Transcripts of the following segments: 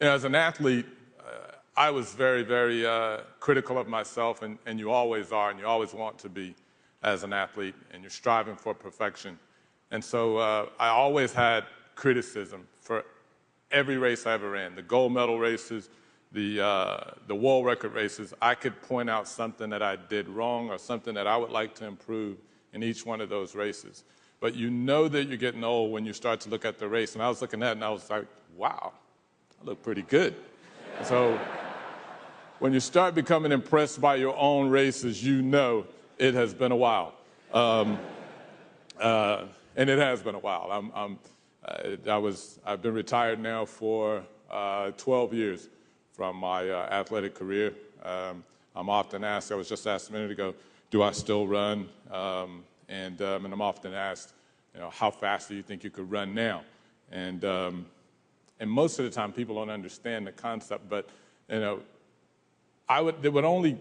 As an athlete, I was very, very critical of myself, and you always are, and you always want to be as an athlete, and you're striving for perfection. And so I always had criticism for every race I ever ran, the gold medal races, the world record races. I could point out something that I did wrong or something that I would like to improve in each one of those races. But you know that you're getting old when you start to look at the race. And I was looking at it and I was like, wow, I look pretty good. So when you start becoming impressed by your own races, you know it has been a while. And it has been a while. I've been retired now for 12 years from my athletic career. I'm often asked, I was just asked a minute ago, do I still run? And I'm often asked, how fast do you think you could run now? And most of the time, people don't understand the concept. But it would only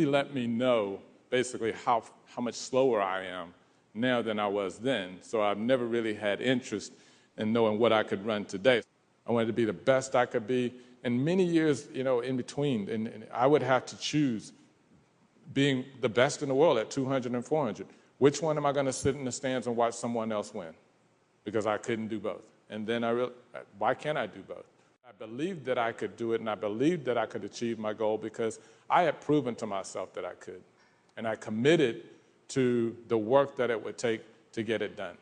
let me know basically how much slower I am now than I was then. So I've never really had interest in knowing what I could run today. I wanted to be the best I could be. And many years, in between, and I would have to choose being the best in the world at 200 and 400. Which one am I going to sit in the stands and watch someone else win? Because I couldn't do both. And then I realized, why can't I do both? I believed that I could do it, and I believed that I could achieve my goal because I had proven to myself that I could. And I committed to the work that it would take to get it done.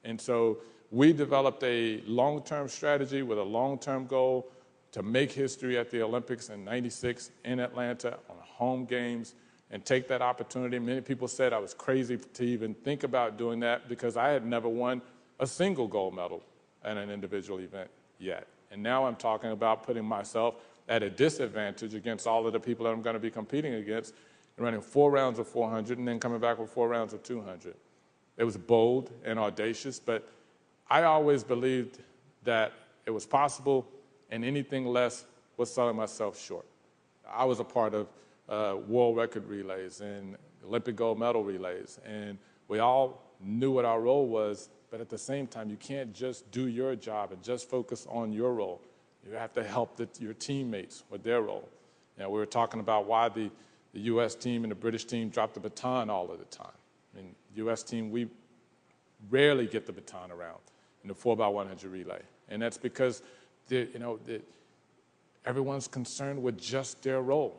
And so we developed a long-term strategy with a long-term goal to make history at the Olympics in '96 in Atlanta on home games and take that opportunity. Many people said I was crazy to even think about doing that because I had never won a single gold medal at an individual event yet. And now I'm talking about putting myself at a disadvantage against all of the people that I'm going to be competing against and running 4 rounds of 400 and then coming back with 4 rounds of 200. It was bold and audacious, but I always believed that it was possible and anything less was selling myself short. I was a part of world record relays and Olympic gold medal relays, and we all knew what our role was, but at the same time, you can't just do your job and just focus on your role. You have to help your teammates with their role. We were talking about why the U.S. team and the British team drop the baton all of the time. I mean, the U.S. team, we rarely get the baton around in the 4x100 relay, and that's because everyone's concerned with just their role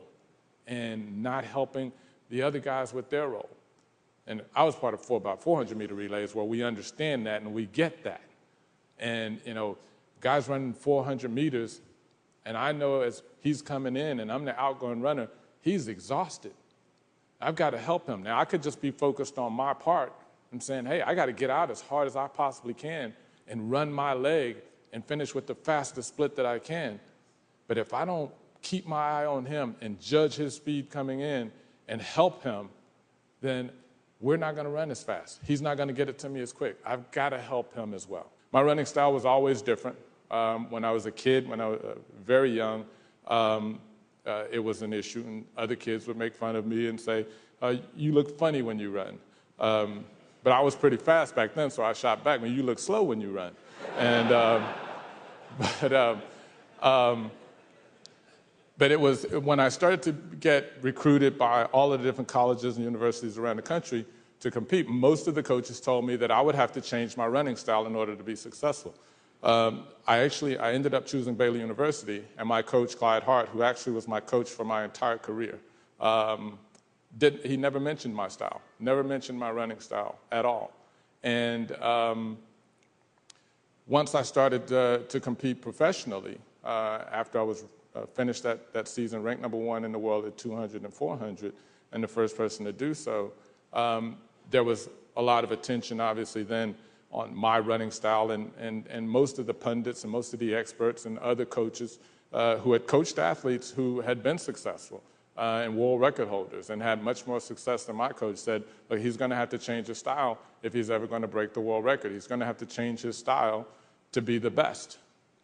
and not helping the other guys with their role. And I was part of 4x400 meter relays where we understand that and we get that. And, guys running 400 meters, and I know as he's coming in and I'm the outgoing runner, he's exhausted. I've got to help him. Now, I could just be focused on my part and saying, hey, I got to get out as hard as I possibly can and run my leg and finish with the fastest split that I can. But if I don't keep my eye on him and judge his speed coming in and help him, then we're not going to run as fast. He's not going to get it to me as quick. I've got to help him as well. My running style was always different. When I was a kid, when I was very young, it was an issue, and other kids would make fun of me and say, you look funny when you run. But I was pretty fast back then, so I shot back. You look slow when you run. And, but it was when I started to get recruited by all of the different colleges and universities around the country to compete, most of the coaches told me that I would have to change my running style in order to be successful. I ended up choosing Baylor University, and my coach, Clyde Hart, who actually was my coach for my entire career, he never mentioned my style, never mentioned my running style at all. And once I started to compete professionally, after I was finished that season, ranked #1 in the world at 200 and 400, and the first person to do so, there was a lot of attention, obviously, then on my running style, and most of the pundits and most of the experts and other coaches who had coached athletes who had been successful and world record holders and had much more success than my coach said, look, he's going to have to change his style if he's ever going to break the world record. He's going to have to change his style to be the best.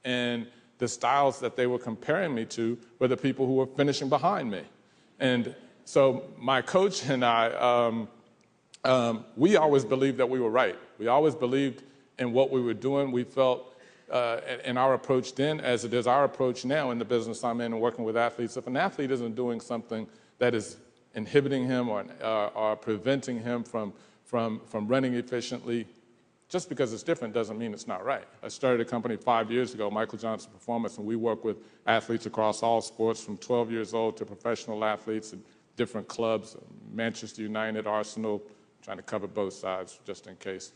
And the styles that they were comparing me to were the people who were finishing behind me. And so my coach and I, we always believed that we were right. We always believed in what we were doing. We felt and our approach then, as it is our approach now in the business I'm in and working with athletes, if an athlete isn't doing something that is inhibiting him or preventing him from running efficiently, just because it's different doesn't mean it's not right. I started a company 5 years ago, Michael Johnson Performance, and we work with athletes across all sports, from 12 years old to professional athletes in different clubs, Manchester United, Arsenal, trying to cover both sides just in case.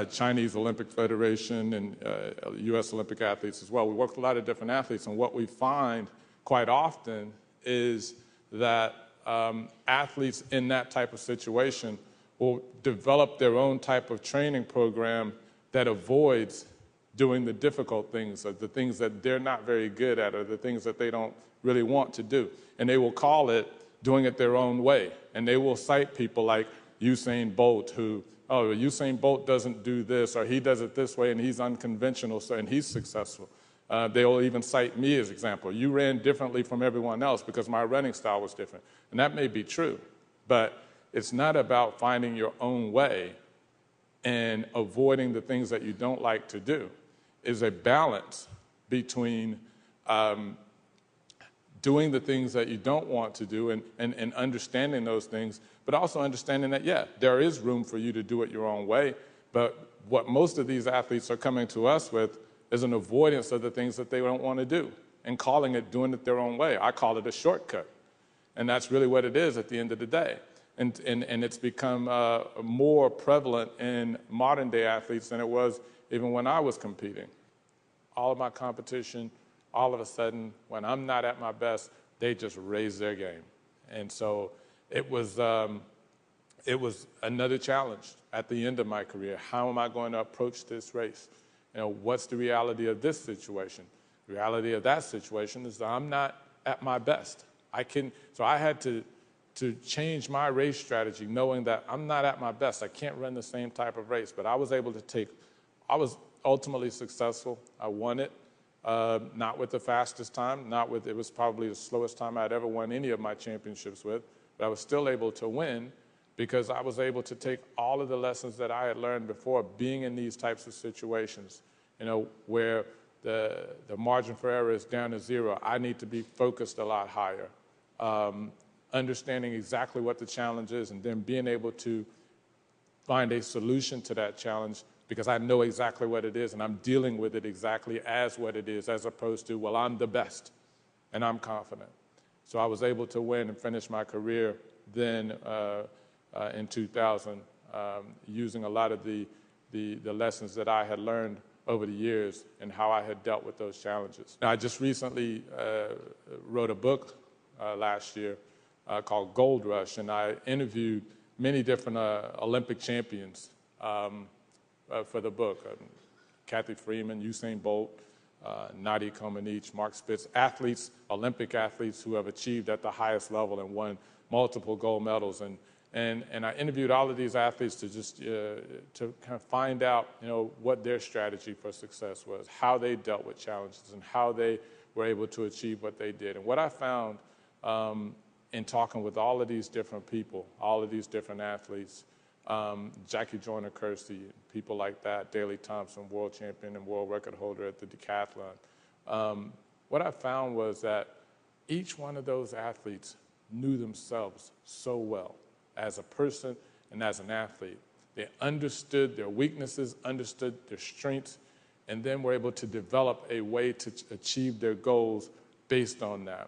Chinese Olympic Federation and U.S. Olympic athletes as well. We work with a lot of different athletes, and what we find quite often is that athletes in that type of situation will develop their own type of training program that avoids doing the difficult things, or the things that they're not very good at, or the things that they don't really want to do. And they will call it doing it their own way. And they will cite people like Usain Bolt, who, oh, Usain Bolt doesn't do this, or he does it this way, and he's unconventional, so, and he's successful. They will even cite me as example. You ran differently from everyone else because my running style was different. And that may be true, but it's not about finding your own way and avoiding the things that you don't like to do. It's a balance between doing the things that you don't want to do and understanding those things, but also understanding that, yeah, there is room for you to do it your own way, but what most of these athletes are coming to us with is an avoidance of the things that they don't want to do and calling it doing it their own way. I call it a shortcut. And that's really what it is at the end of the day. And it's become more prevalent in modern day athletes than it was even when I was competing. All of my competition, all of a sudden, when I'm not at my best, they just raise their game. And so it was another challenge at the end of my career. How am I going to approach this race? You know, what's the reality of this situation? The reality of that situation is that I'm not at my best. So I had to change my race strategy, knowing that I'm not at my best. I can't run the same type of race, but I was able to I was ultimately successful. I won it, not with the fastest time, it was probably the slowest time I'd ever won any of my championships with, but I was still able to win because I was able to take all of the lessons that I had learned before being in these types of situations, you know, where the margin for error is down to zero. I need to be focused a lot higher. Understanding exactly what the challenge is and then being able to find a solution to that challenge because I know exactly what it is and I'm dealing with it exactly as what it is, as opposed to, well, I'm the best and I'm confident. So I was able to win and finish my career then in 2000 using a lot of the lessons that I had learned over the years and how I had dealt with those challenges. Now, I just recently wrote a book last year called Gold Rush, and I interviewed many different Olympic champions for the book. Kathy Freeman, Usain Bolt, Nadia Comaneci, Mark Spitz, athletes, Olympic athletes who have achieved at the highest level and won multiple gold medals. And I interviewed all of these athletes to just to kind of find out, you know, what their strategy for success was, how they dealt with challenges, and how they were able to achieve what they did. And what I found in talking with all of these different people, all of these different athletes, Jackie Joyner-Kersee, people like that, Daley Thompson, world champion and world record holder at the decathlon. What I found was that each one of those athletes knew themselves so well as a person and as an athlete. They understood their weaknesses, understood their strengths, and then were able to develop a way to achieve their goals based on that.